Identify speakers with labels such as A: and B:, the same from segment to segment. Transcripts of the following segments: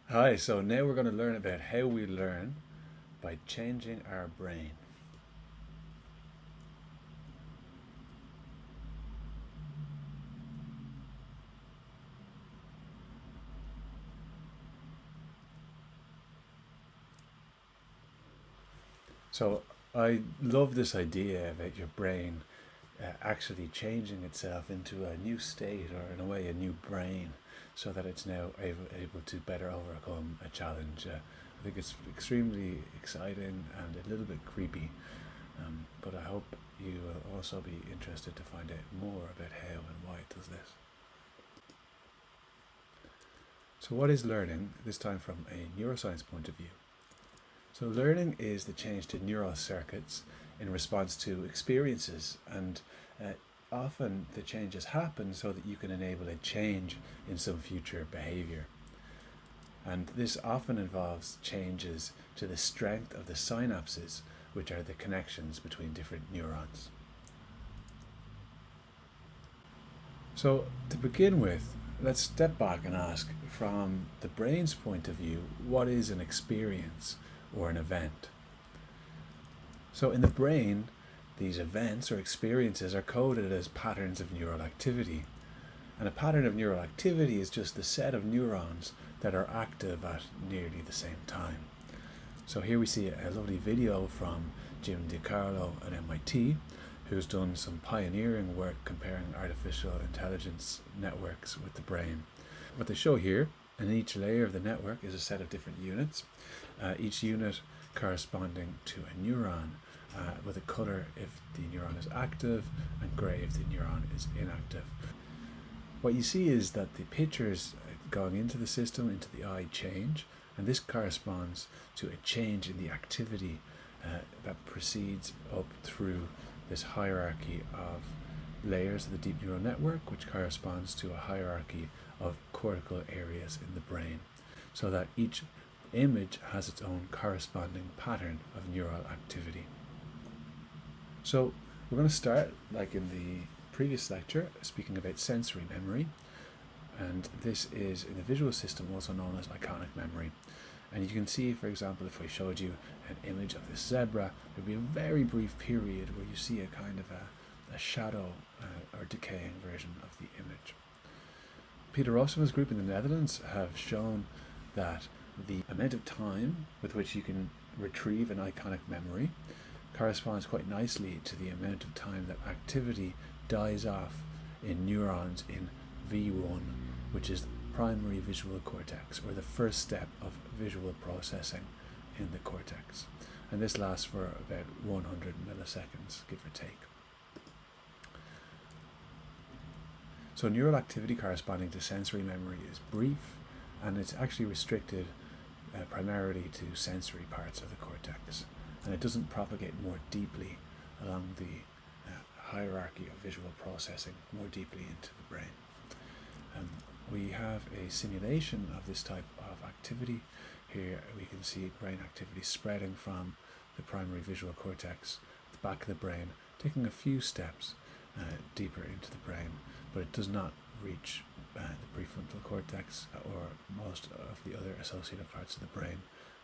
A: Hi, so now we're going to learn about how we learn by changing our brain. So I love this idea about your brain actually changing itself into a new state, or in a way a new brain, so that it's now able to better overcome a challenge. I think it's extremely exciting and a little bit creepy, but I hope you will also be interested to find out more about how and why it does this. So what is learning, this time from a neuroscience point of view? So learning is the change to neural circuits in response to experiences, and uh, often the changes happen so that you can enable a change in some future behavior. And this often involves changes to the strength of the synapses, which are the connections between different neurons. So to begin with, let's step back and ask, from the brain's point of view, what is an experience or an event? So in the brain, these events or experiences are coded as patterns of neural activity. And a pattern of neural activity is just the set of neurons that are active at nearly the same time. So here we see a lovely video from Jim DiCarlo at MIT, who's done some pioneering work comparing artificial intelligence networks with the brain. What they show here, in each layer of the network, is a set of different units, each unit corresponding to a neuron, with a color if the neuron is active and grey if the neuron is inactive. What you see is that the pictures going into the system, into the eye, change, and this corresponds to a change in the activity that proceeds up through this hierarchy of layers of the deep neural network, which corresponds to a hierarchy of cortical areas in the brain, so that each image has its own corresponding pattern of neural activity. So we're going to start, like in the previous lecture, speaking about sensory memory, and this is in the visual system also known as iconic memory. And you can see, for example, if I showed you an image of this zebra, there'd be a very brief period where you see a kind of a shadow or decaying version of the image. Peter Rossum's group in the Netherlands have shown that the amount of time with which you can retrieve an iconic memory corresponds quite nicely to the amount of time that activity dies off in neurons in V1, which is the primary visual cortex, or the first step of visual processing in the cortex. And this lasts for about 100 milliseconds, give or take. So neural activity corresponding to sensory memory is brief, and it's actually restricted primarily to sensory parts of the cortex, and it doesn't propagate more deeply along the hierarchy of visual processing more deeply into the brain. We have a simulation of this type of activity. Here we can see brain activity spreading from the primary visual cortex, the back of the brain, taking a few steps deeper into the brain, but it does not reach the prefrontal cortex or most of the other associated parts of the brain.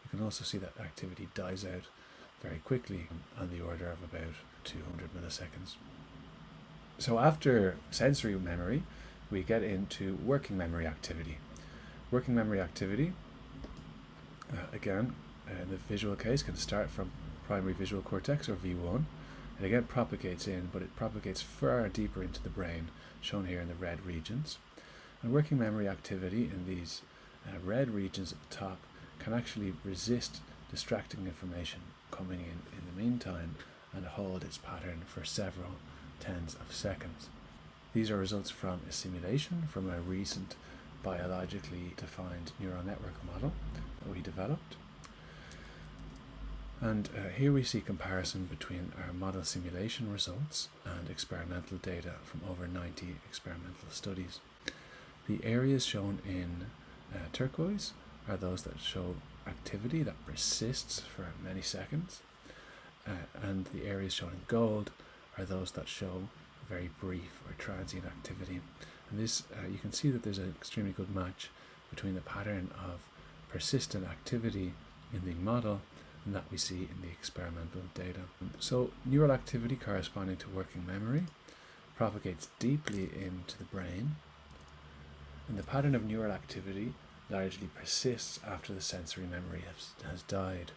A: You can also see that activity dies out very quickly, on the order of about 200 milliseconds. So after sensory memory, we get into working memory activity. Working memory activity, again, in the visual case, can start from primary visual cortex, or V1. It again propagates in, but it propagates far deeper into the brain, shown here in the red regions. And working memory activity in these red regions at the top can actually resist distracting information coming in the meantime, and hold its pattern for several tens of seconds. These are results from a simulation from a recent biologically defined neural network model that we developed. And here we see comparison between our model simulation results and experimental data from over 90 experimental studies. The areas shown in turquoise are those that show activity that persists for many seconds, and the areas shown in gold are those that show very brief or transient activity. And this, you can see that there's an extremely good match between the pattern of persistent activity in the model and that we see in the experimental data. So neural activity corresponding to working memory propagates deeply into the brain, and the pattern of neural activity largely persists after the sensory memory has died.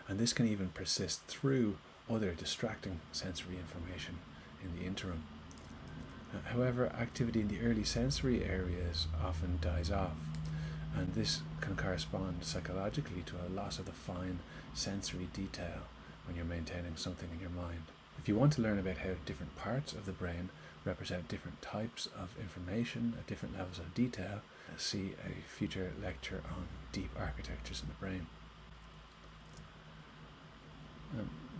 A: And this can even persist through other distracting sensory information in the interim. However, activity in the early sensory areas often dies off, and this can correspond psychologically to a loss of the fine sensory detail when you're maintaining something in your mind. If you want to learn about how different parts of the brain represent different types of information at different levels of detail, see a future lecture on deep architectures in the brain.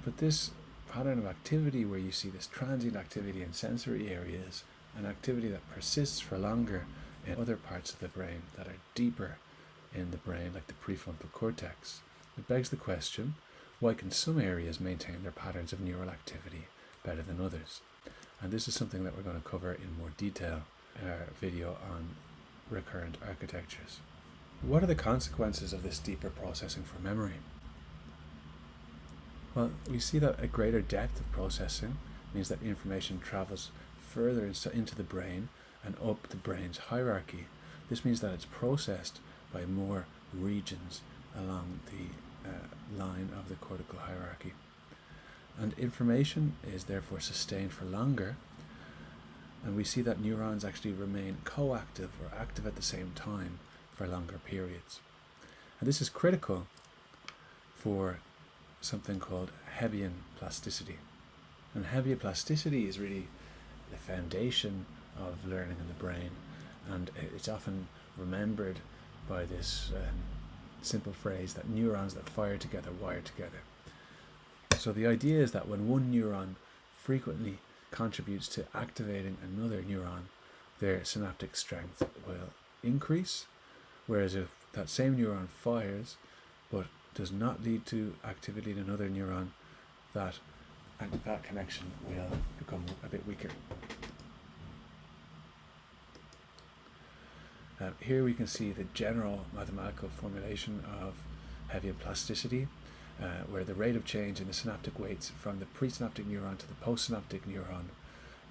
A: But this pattern of activity where you see this transient activity in sensory areas and activity that persists for longer in other parts of the brain that are deeper in the brain, like the prefrontal cortex, it begs the question, why can some areas maintain their patterns of neural activity better than others? And this is something that we're going to cover in more detail in our video on recurrent architectures. What are the consequences of this deeper processing for memory? Well, we see that a greater depth of processing means that information travels further into the brain and up the brain's hierarchy. This means that it's processed by more regions along the line of the cortical hierarchy. And information is therefore sustained for longer, and we see that neurons actually remain coactive or active at the same time for longer periods. And this is critical for something called Hebbian plasticity. And Hebbian plasticity is really the foundation of learning in the brain, and it's often remembered by this simple phrase that neurons that fire together wire together. So the idea is that when one neuron frequently contributes to activating another neuron, their synaptic strength will increase, whereas if that same neuron fires but does not lead to activity in another neuron, that connection will become a bit weaker. Here we can see the general mathematical formulation of Hebbian plasticity, where the rate of change in the synaptic weights from the presynaptic neuron to the postsynaptic neuron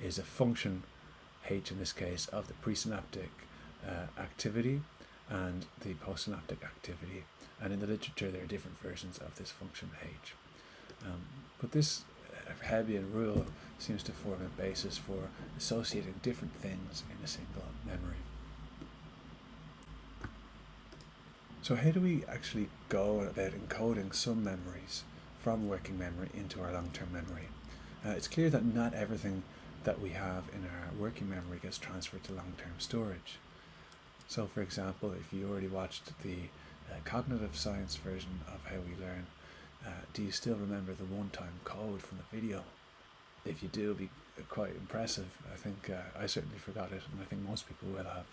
A: is a function, h in this case, of the presynaptic activity and the postsynaptic activity. And in the literature there are different versions of this function h. But this Hebbian rule seems to form a basis for associating different things in a single memory. So how do we actually go about encoding some memories from working memory into our long-term memory? It's clear that not everything that we have in our working memory gets transferred to long-term storage. So for example, if you already watched the cognitive science version of how we learn, do you still remember the one-time code from the video? If you do, it'll be quite impressive. I think I certainly forgot it, and I think most people will have.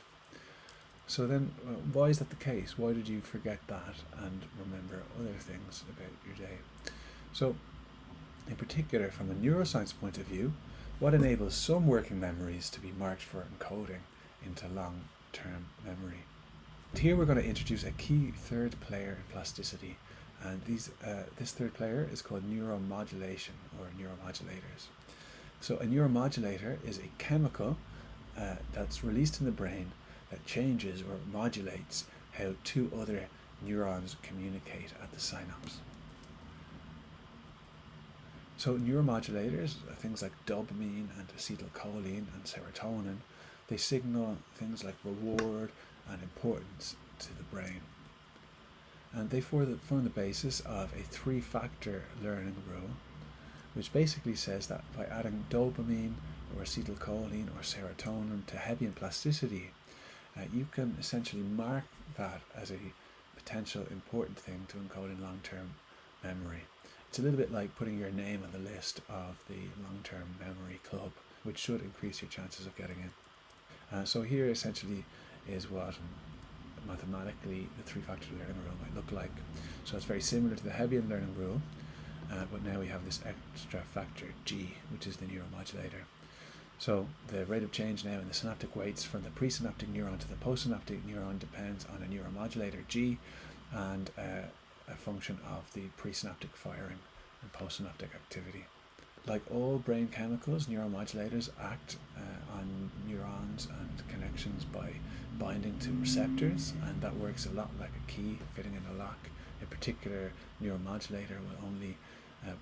A: So then, why is that the case? Why did you forget that and remember other things about your day? So, in particular, from a neuroscience point of view, what enables some working memories to be marked for encoding into long-term memory? Here we're going to introduce a key third player in plasticity, and this third player is called neuromodulation, or neuromodulators. So a neuromodulator is a chemical that's released in the brain that changes or modulates how two other neurons communicate at the synapse. So neuromodulators are things like dopamine and acetylcholine and serotonin. They signal things like reward and importance to the brain. And they form the basis of a three-factor learning rule, which basically says that by adding dopamine or acetylcholine or serotonin to Hebbian plasticity, you can essentially mark that as a potential important thing to encode in long-term memory. It's a little bit like putting your name on the list of the long-term memory club, which should increase your chances of getting in. So here essentially is what mathematically the three-factor learning rule might look like. So it's very similar to the Hebbian learning rule, but now we have this extra factor G, which is the neuromodulator. So the rate of change now in the synaptic weights from the presynaptic neuron to the postsynaptic neuron depends on a neuromodulator G and a function of the presynaptic firing and postsynaptic activity. Like all brain chemicals, neuromodulators act on neurons and connections by binding to receptors, and that works a lot like a key fitting in a lock. A particular neuromodulator will only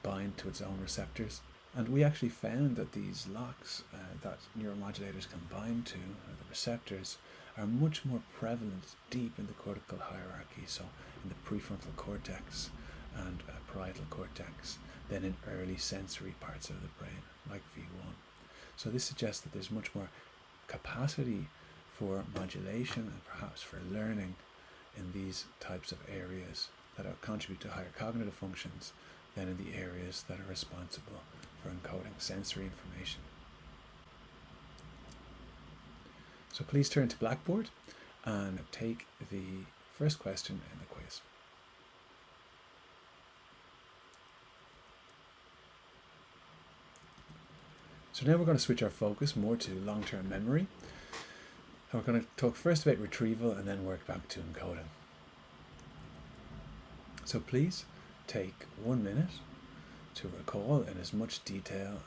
A: bind to its own receptors. And we actually found that these locks that neuromodulators can bind to, or the receptors, are much more prevalent deep in the cortical hierarchy, so in the prefrontal cortex and parietal cortex, than in early sensory parts of the brain, like V1. So this suggests that there's much more capacity for modulation and perhaps for learning in these types of areas that contribute to higher cognitive functions than in the areas that are responsible for encoding sensory information. So please turn to Blackboard and take the first question in the quiz. So now we're going to switch our focus more to long-term memory. And we're going to talk first about retrieval and then work back to encoding. So please take 1 minute to recall in as much detail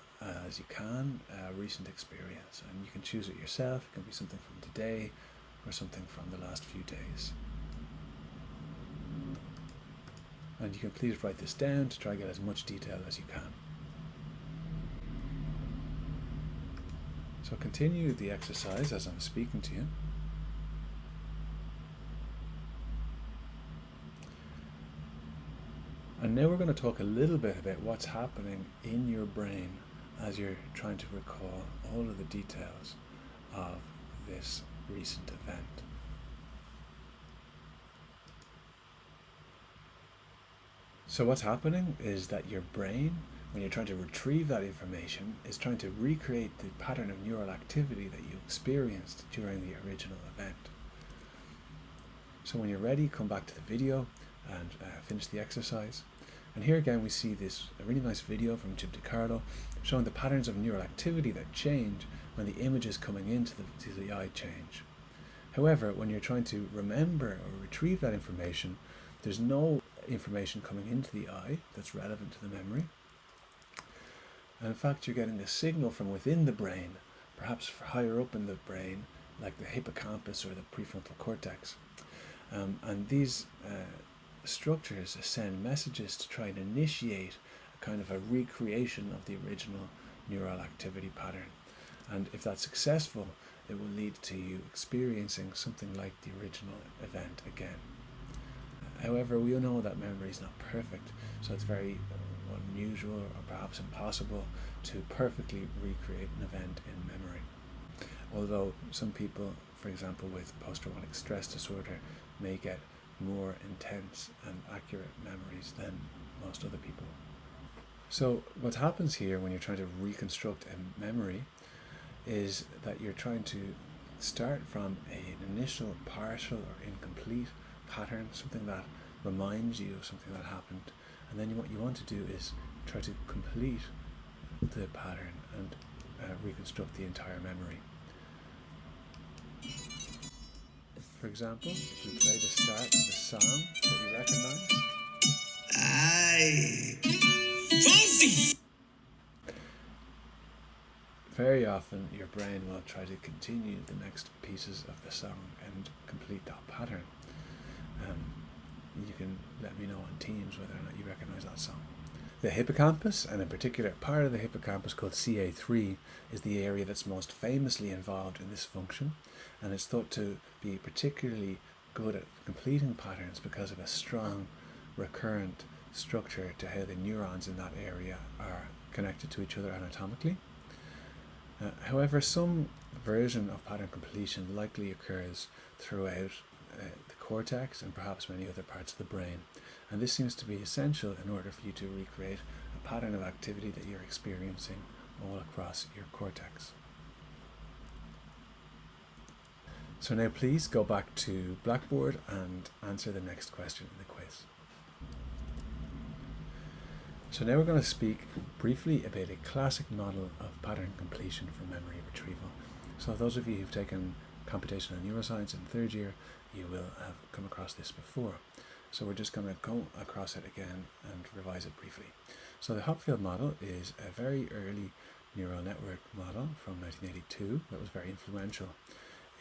A: as you can a recent experience. And you can choose it yourself. It can be something from today or something from the last few days. And you can please write this down to try to get as much detail as you can. So continue the exercise as I'm speaking to you. And now we're going to talk a little bit about what's happening in your brain as you're trying to recall all of the details of this recent event. So what's happening is that your brain, when you're trying to retrieve that information, is trying to recreate the pattern of neural activity that you experienced during the original event. So when you're ready, come back to the video and finish the exercise. And here again we see a really nice video from Jim DiCarlo showing the patterns of neural activity that change when the images coming into the eye change. However, when you're trying to remember or retrieve that information, there's no information coming into the eye that's relevant to the memory. And in fact, you're getting a signal from within the brain, perhaps higher up in the brain, like the hippocampus or the prefrontal cortex. And these structures send messages to try and initiate a kind of a recreation of the original neural activity pattern. And if that's successful, it will lead to you experiencing something like the original event again. However, we all know that memory is not perfect, so it's very unusual or perhaps impossible to perfectly recreate an event in memory. Although some people, for example with post-traumatic stress disorder, may get more intense and accurate memories than most other people. So what happens here when you're trying to reconstruct a memory is that you're trying to start from an initial partial or incomplete pattern, something that reminds you of something that happened, and then what you want to do is try to complete the pattern and reconstruct the entire memory. For example, if we play the start of a song that you recognize. Very often your brain will try to continue the next pieces of the song and complete that pattern. You can let me know on Teams whether or not you recognize that song. The hippocampus, and in particular part of the hippocampus called CA3, is the area that's most famously involved in this function, and it's thought to be particularly good at completing patterns because of a strong recurrent structure to how the neurons in that area are connected to each other anatomically. However, some version of pattern completion likely occurs throughout the cortex and perhaps many other parts of the brain, and this seems to be essential in order for you to recreate a pattern of activity that you're experiencing all across your cortex. So now please go back to Blackboard and answer the next question in the quiz. So now we're going to speak briefly about a classic model of pattern completion for memory retrieval. So those of you who've taken computational neuroscience in third year, you will have come across this before. So we're just going to go across it again and revise it briefly. So the Hopfield model is a very early neural network model from 1982 that was very influential.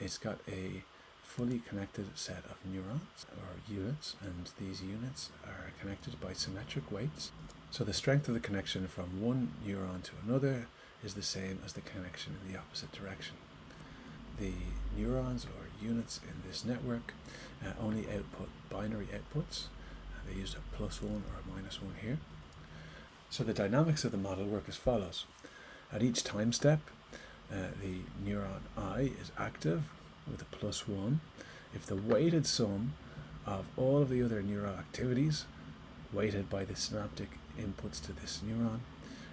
A: It's got a fully connected set of neurons or units, and these units are connected by symmetric weights. So the strength of the connection from one neuron to another is the same as the connection in the opposite direction. The neurons or units in this network only output binary outputs. They use a +1 or a -1 here. So the dynamics of the model work as follows. At each time step, the neuron I is active with a +1 if the weighted sum of all of the other neural activities, weighted by the synaptic inputs to this neuron,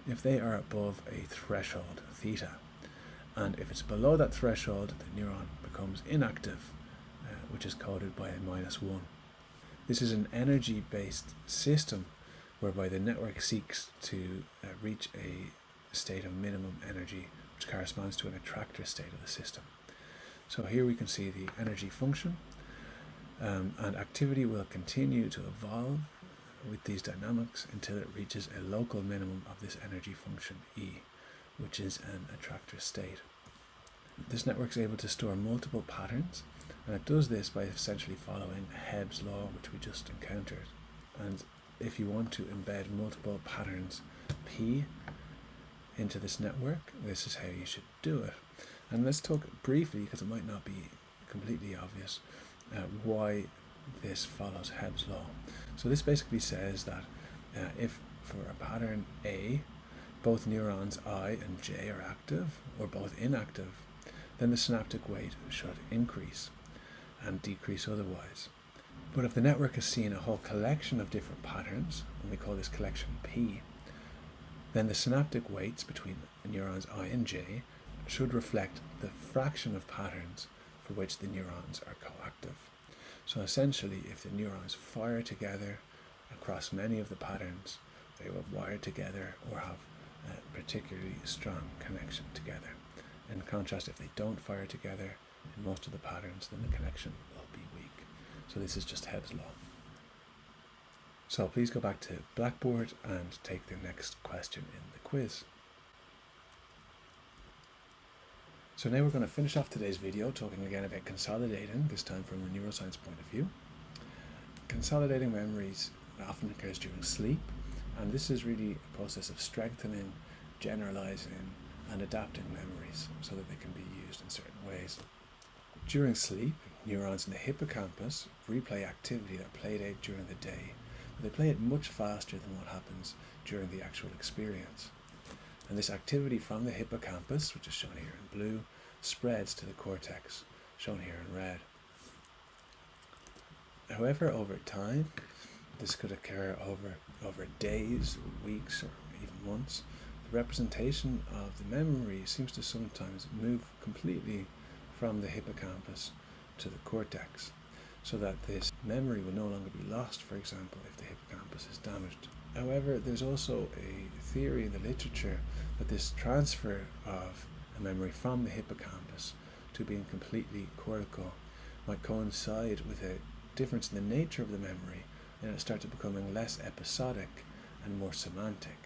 A: if they are above a threshold, theta. And if it's below that threshold, the neuron becomes inactive, which is coded by a -1. This is an energy-based system whereby the network seeks to reach a state of minimum energy, which corresponds to an attractor state of the system. So here we can see the energy function, and activity will continue to evolve with these dynamics until it reaches a local minimum of this energy function E, which is an attractor state. This network is able to store multiple patterns, and it does this by essentially following Hebb's law, which we just encountered. And if you want to embed multiple patterns P into this network, this is how you should do it. And let's talk briefly, because it might not be completely obvious, why this follows Hebb's law. So this basically says that if for a pattern A, both neurons I and J are active, or both inactive, then the synaptic weight should increase and decrease otherwise. But if the network has seen a whole collection of different patterns, and we call this collection P, then the synaptic weights between neurons I and J should reflect the fraction of patterns for which the neurons are coactive. So essentially, if the neurons fire together across many of the patterns, they will wire together or have a particularly strong connection together. In contrast, if they don't fire together in most of the patterns, then the connection will be weak. So this is just Hebb's law. So please go back to Blackboard and take the next question in the quiz. So now we're going to finish off today's video talking again about consolidating, this time from a neuroscience point of view. Consolidating memories often occurs during sleep, and this is really a process of strengthening, generalizing, and adapting memories so that they can be used in certain ways. During sleep, neurons in the hippocampus replay activity that played out during the day, but they play it much faster than what happens during the actual experience. And this activity from the hippocampus, which is shown here in blue, spreads to the cortex, shown here in red. However, over time, this could occur over days, weeks, or even months. The representation of the memory seems to sometimes move completely from the hippocampus to the cortex, so that this memory will no longer be lost, for example, if the hippocampus is damaged. However, there's also a theory in the literature that this transfer of a memory from the hippocampus to being completely cortical might coincide with a difference in the nature of the memory, and it starts becoming less episodic and more semantic.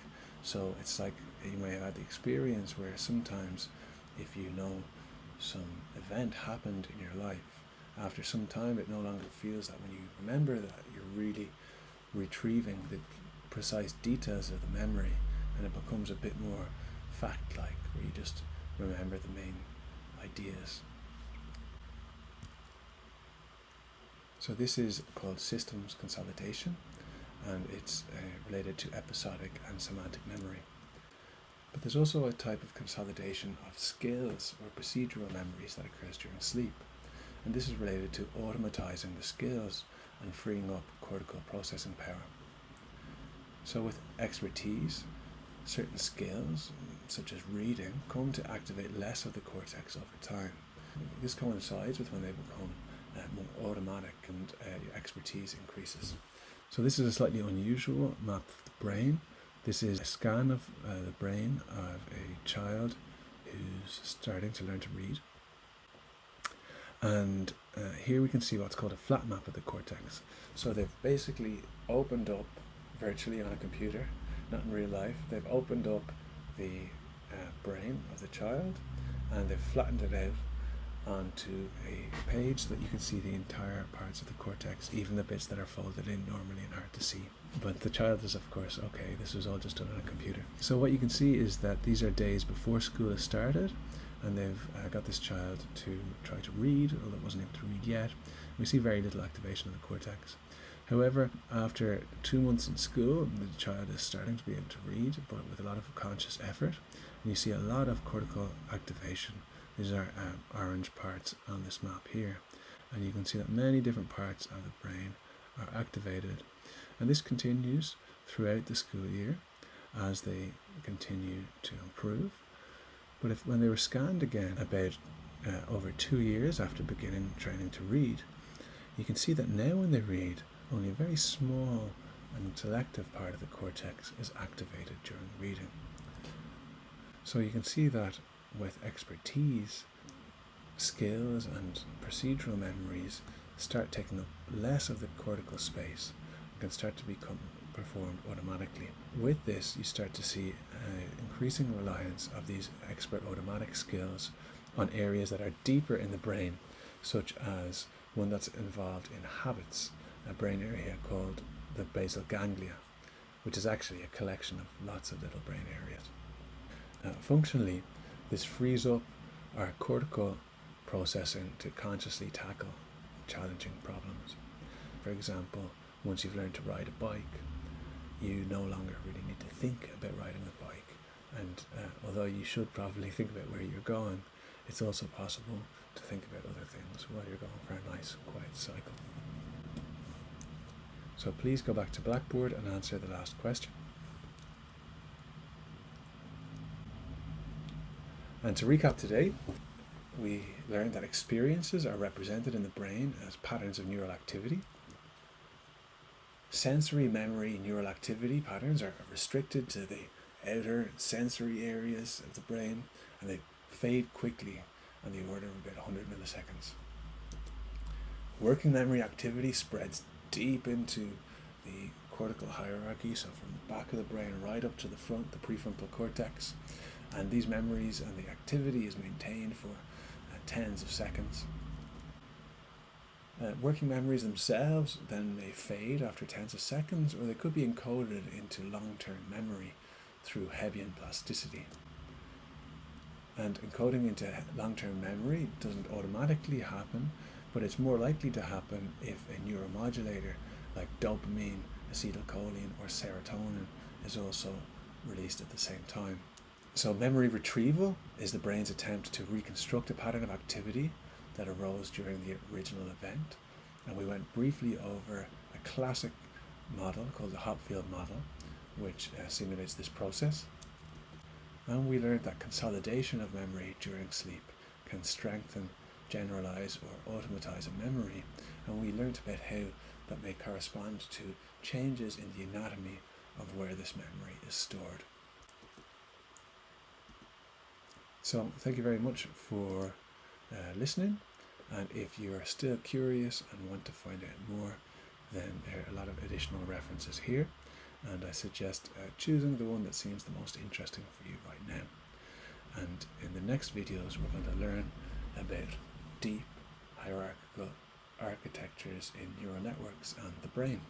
A: So it's like you may have had the experience where sometimes if you know some event happened in your life, after some time it no longer feels that when you remember that you're really retrieving the precise details of the memory, and it becomes a bit more fact-like, where you just remember the main ideas. So this is called systems consolidation, and it's related to episodic and semantic memory. But there's also a type of consolidation of skills or procedural memories that occurs during sleep, and this is related to automatizing the skills and freeing up cortical processing power. So with expertise, certain skills, such as reading, come to activate less of the cortex over time. This coincides with when they become more automatic and your expertise increases. So this is a slightly unusual map of the brain. This is a scan of the brain of a child who's starting to learn to read. And here we can see what's called a flat map of the cortex. So they've basically opened up, virtually on a computer, not in real life, they've opened up the brain of the child and they've flattened it out onto a page so that you can see the entire parts of the cortex, even the bits that are folded in normally and hard to see. But the child is, of course, okay, this was all just done on a computer. So what you can see is that these are days before school has started, and they've got this child to try to read, although it wasn't able to read yet. We see very little activation of the cortex. However, after 2 months in school, the child is starting to be able to read, but with a lot of conscious effort, and you see a lot of cortical activation. These are orange parts on this map here, and you can see that many different parts of the brain are activated, and this continues throughout the school year as they continue to improve. But when they were scanned again about over 2 years after beginning training to read, you can see that now when they read, only a very small and selective part of the cortex is activated during reading. So you can see that with expertise, skills and procedural memories start taking up less of the cortical space and can start to become performed automatically. With this, you start to see increasing reliance of these expert automatic skills on areas that are deeper in the brain, such as one that's involved in habits, a brain area called the basal ganglia, which is actually a collection of lots of little brain areas. Functionally, this frees up our cortical processing to consciously tackle challenging problems. For example, once you've learned to ride a bike, you no longer really need to think about riding the bike. And although you should probably think about where you're going, it's also possible to think about other things while you're going for a nice, quiet cycle. So please go back to Blackboard and answer the last question. And to recap today, we learned that experiences are represented in the brain as patterns of neural activity. Sensory memory neural activity patterns are restricted to the outer sensory areas of the brain, and they fade quickly on the order of about 100 milliseconds. Working memory activity spreads deep into the cortical hierarchy, so from the back of the brain right up to the front, the prefrontal cortex, and these memories and the activity is maintained for tens of seconds. Working memories themselves then may fade after tens of seconds, or they could be encoded into long-term memory through Hebbian plasticity. And encoding into long-term memory doesn't automatically happen, but it's more likely to happen if a neuromodulator like dopamine, acetylcholine, or serotonin is also released at the same time. So memory retrieval is the brain's attempt to reconstruct a pattern of activity that arose during the original event. And we went briefly over a classic model called the Hopfield model, which simulates this process. And we learned that consolidation of memory during sleep can strengthen, generalize, or automatize a memory. And we learned about how that may correspond to changes in the anatomy of where this memory is stored. So thank you very much for listening, and if you are still curious and want to find out more, then there are a lot of additional references here, and I suggest choosing the one that seems the most interesting for you right now. And in the next videos we're going to learn about deep hierarchical architectures in neural networks and the brain.